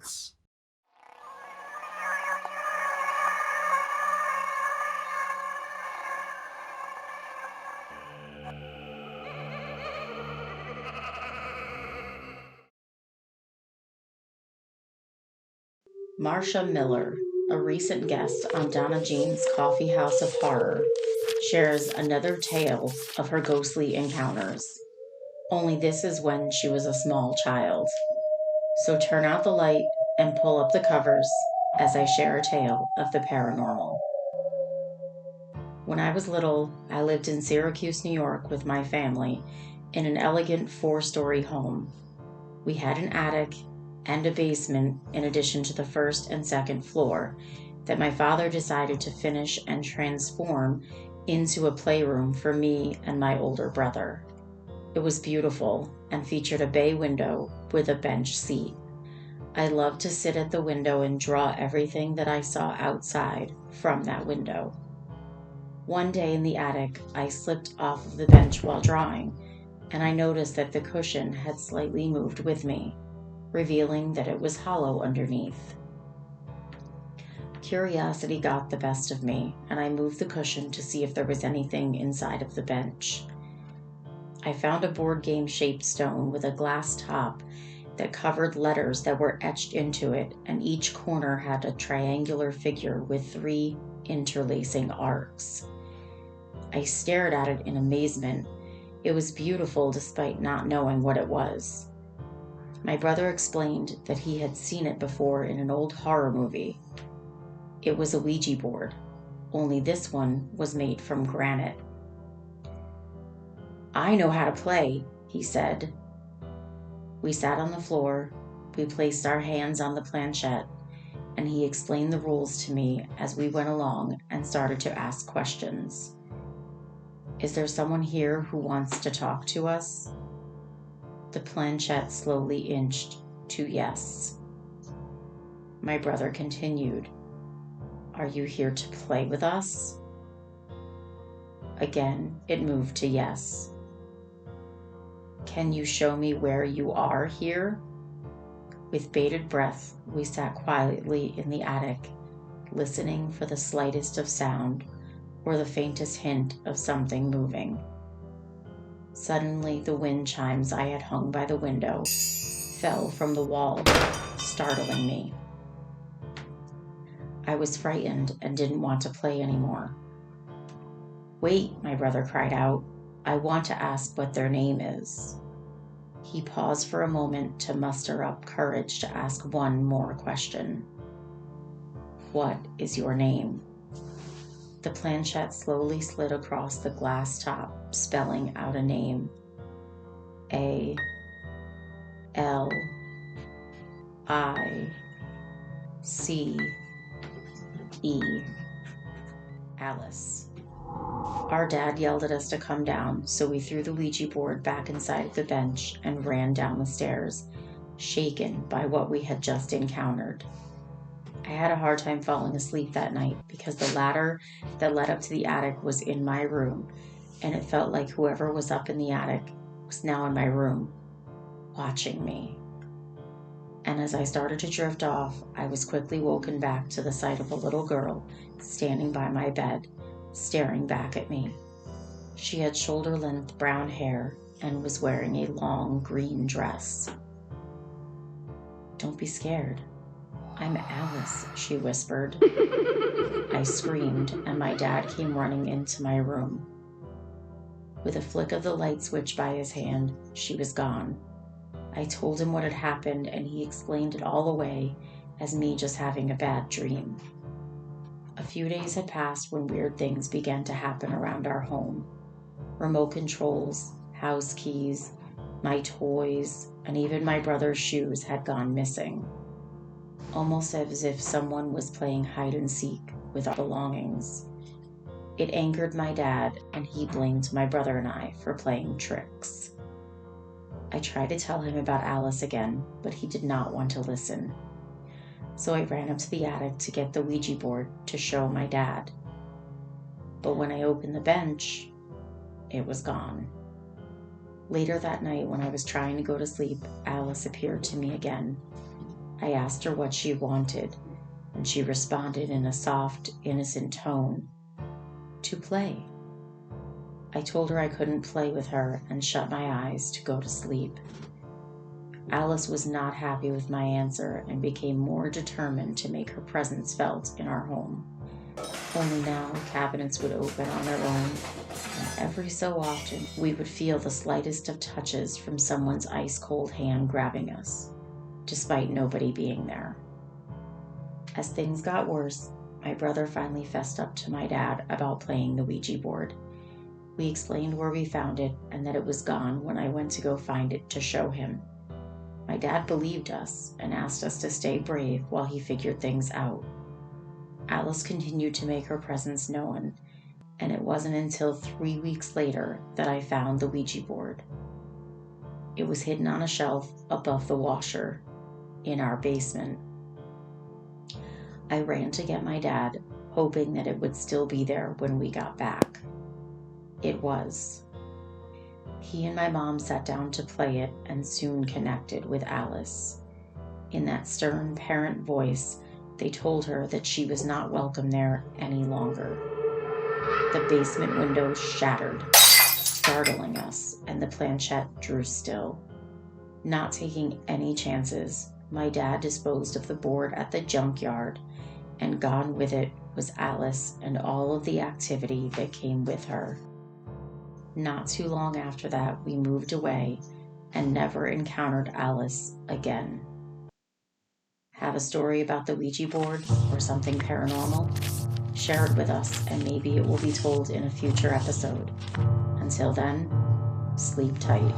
Silence. Marcia Miller, a recent guest on Donna Jean's Coffee House of Horror, shares another tale of her ghostly encounters. Only this is when she was a small child. So turn out the light and pull up the covers as I share a tale of the paranormal. When I was little, I lived in Syracuse, New York with my family in an elegant 4-story home. We had an attic and a basement in addition to the first and second floor that my father decided to finish and transform into a playroom for me and my older brother. It was beautiful and featured a bay window with a bench seat. I loved to sit at the window and draw everything that I saw outside from that window. One day in the attic, I slipped off of the bench while drawing, and I noticed that the cushion had slightly moved with me, revealing that it was hollow underneath. Curiosity got the best of me, and I moved the cushion to see if there was anything inside of the bench. I found a board game-shaped stone with a glass top that covered letters that were etched into it, and each corner had a triangular figure with 3 interlacing arcs. I stared at it in amazement. It was beautiful despite not knowing what it was. My brother explained that he had seen it before in an old horror movie. It was a Ouija board, only this one was made from granite. "I know how to play," he said. We sat on the floor, we placed our hands on the planchette, and he explained the rules to me as we went along and started to ask questions. "Is there someone here who wants to talk to us?" The planchette slowly inched to yes. My brother continued, "Are you here to play with us?" Again, it moved to yes. "Can you show me where you are here?" With bated breath, we sat quietly in the attic, listening for the slightest of sound or the faintest hint of something moving. Suddenly, the wind chimes I had hung by the window fell from the wall, startling me. I was frightened and didn't want to play anymore. "Wait," my brother cried out. "I want to ask what their name is." He paused for a moment to muster up courage to ask one more question. "What is your name?" The planchette slowly slid across the glass top, spelling out a name. A-L-I-C-E. Alice. Our dad yelled at us to come down, so we threw the Ouija board back inside the bench and ran down the stairs, shaken by what we had just encountered. I had a hard time falling asleep that night because the ladder that led up to the attic was in my room, and it felt like whoever was up in the attic was now in my room, watching me. And as I started to drift off, I was quickly woken back to the sight of a little girl standing by my bed, staring back at me. She had shoulder-length brown hair and was wearing a long green dress. "Don't be scared. I'm Alice," she whispered. I screamed, and my dad came running into my room. With a flick of the light switch by his hand, she was gone. I told him what had happened, and he explained it all away as me just having a bad dream. A few days had passed when weird things began to happen around our home. Remote controls, house keys, my toys, and even my brother's shoes had gone missing. Almost as if someone was playing hide and seek with our belongings. It angered my dad, and he blamed my brother and I for playing tricks. I tried to tell him about Alice again, but he did not want to listen. So I ran up to the attic to get the Ouija board to show my dad. But when I opened the bench, it was gone. Later that night, when I was trying to go to sleep, Alice appeared to me again. I asked her what she wanted, and she responded in a soft, innocent tone, "To play." I told her I couldn't play with her and shut my eyes to go to sleep. Alice was not happy with my answer and became more determined to make her presence felt in our home. Only now cabinets would open on their own, and every so often we would feel the slightest of touches from someone's ice-cold hand grabbing us, despite nobody being there. As things got worse, my brother finally fessed up to my dad about playing the Ouija board. We explained where we found it and that it was gone when I went to go find it to show him. My dad believed us and asked us to stay brave while he figured things out. Alice continued to make her presence known, and it wasn't until 3 weeks later that I found the Ouija board. It was hidden on a shelf above the washer in our basement. I ran to get my dad, hoping that it would still be there when we got back. It was. He and my mom sat down to play it and soon connected with Alice. In that stern parent voice, they told her that she was not welcome there any longer. The basement window shattered, startling us, and the planchette drew still. Not taking any chances, my dad disposed of the board at the junkyard, and gone with it was Alice and all of the activity that came with her. Not too long after that, we moved away and never encountered Alice again. Have a story about the Ouija board or something paranormal? Share it with us and maybe it will be told in a future episode. Until then, sleep tight.